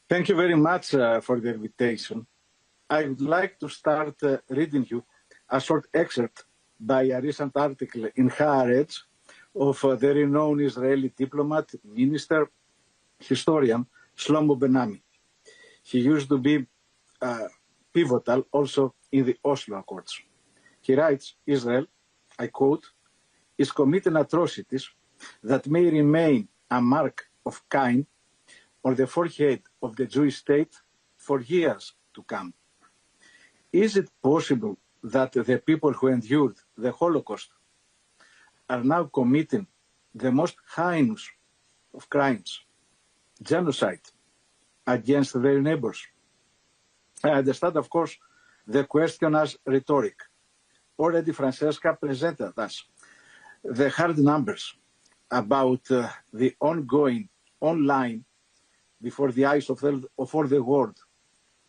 Thank you very much for the invitation. I would like to start reading you a short excerpt by a recent article in Haaretz of the renowned Israeli diplomat, minister, historian, Slom Benami. He used to be pivotal also in the Oslo Accords. He writes, Israel, I quote, is committing atrocities that may remain a mark of Cain on the forehead of the Jewish state for years to come. Is it possible that the people who endured the Holocaust are now committing the most heinous of crimes, genocide, against their neighbors? I understand, of course, the question as rhetoric. Already Francesca presented us the hard numbers about the ongoing online, before the eyes of all the world,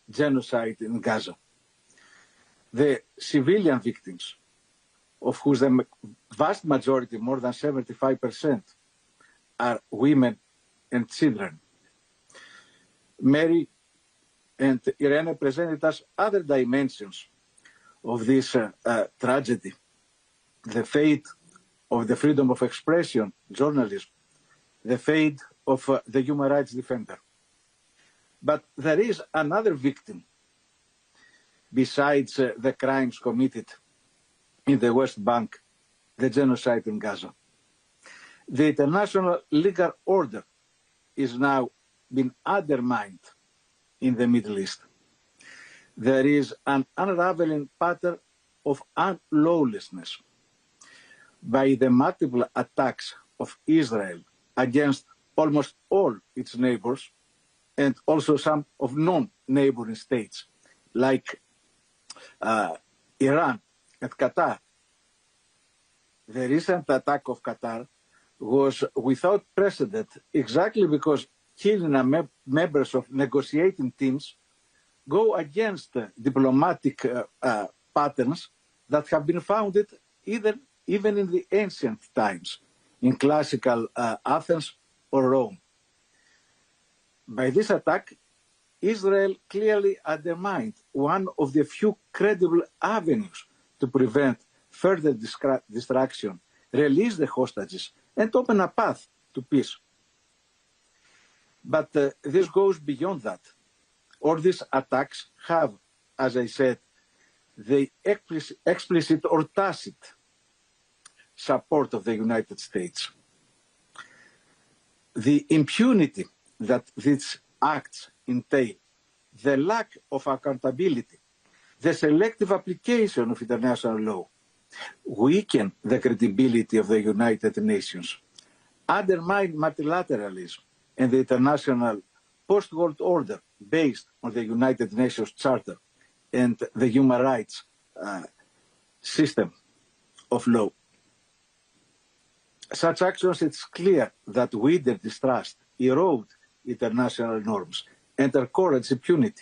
genocide in Gaza. The civilian victims, of whose the vast majority, more than 75%, are women and children. Mary and Irene presented us other dimensions of this tragedy, the fate of the freedom of expression, journalism, the fate of the human rights defender. But there is another victim besides the crimes committed in the West Bank, the genocide in Gaza. The international legal order is now being undermined in the Middle East. There is an unraveling pattern of unlawlessness by the multiple attacks of Israel against almost all its neighbors, and also some of non-neighboring states, like Iran and Qatar. The recent attack of Qatar was without precedent exactly because killing members of negotiating teams go against diplomatic patterns that have been founded even in the ancient times, in classical Athens or Rome. By this attack, Israel clearly undermined one of the few credible avenues to prevent further destruction, release the hostages, and open a path to peace. But this goes beyond that. All these attacks have, as I said, the explicit or tacit support of the United States. The impunity that these acts entail, the lack of accountability, the selective application of international law, weaken the credibility of the United Nations, undermine multilateralism and the international post-world order based on the United Nations Charter and the human rights system of law. Such actions, it's clear that wither distrust, erode international norms, and encourage impunity.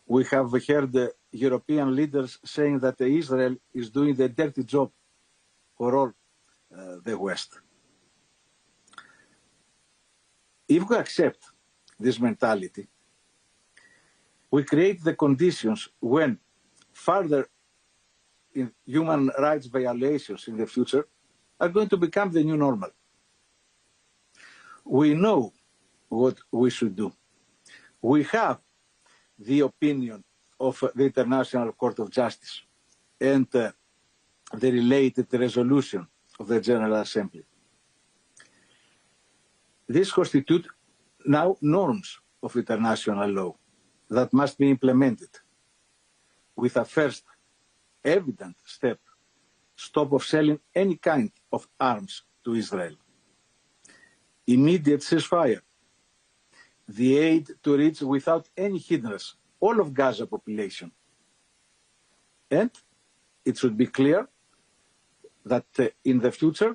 We have heard the European leaders saying that Israel is doing the dirty job for all the West. If we accept this mentality, we create the conditions when further human rights violations in the future are going to become the new normal. We know what we should do. We have the opinion of the International Court of Justice and the related resolution of the General Assembly. These constitute now norms of international law that must be implemented with a first evident step: stop of selling any kind of arms to Israel. Immediate ceasefire. The aid to reach without any hindrance all of Gaza population. And it should be clear that in the future,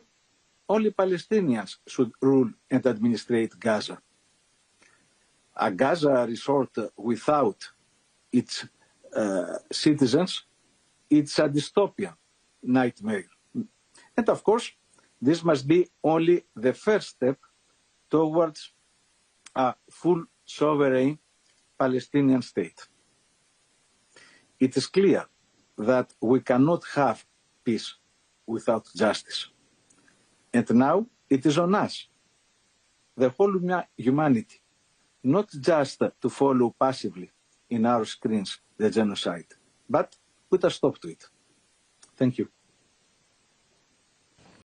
only Palestinians should rule and administrate Gaza. A Gaza resort without its citizens, it's a dystopian nightmare. And of course, this must be only the first step towards a full sovereign Palestinian state. It is clear that we cannot have peace without justice. And now it is on us, the whole humanity, not just to follow passively in our screens the genocide, but put a stop to it. Thank you.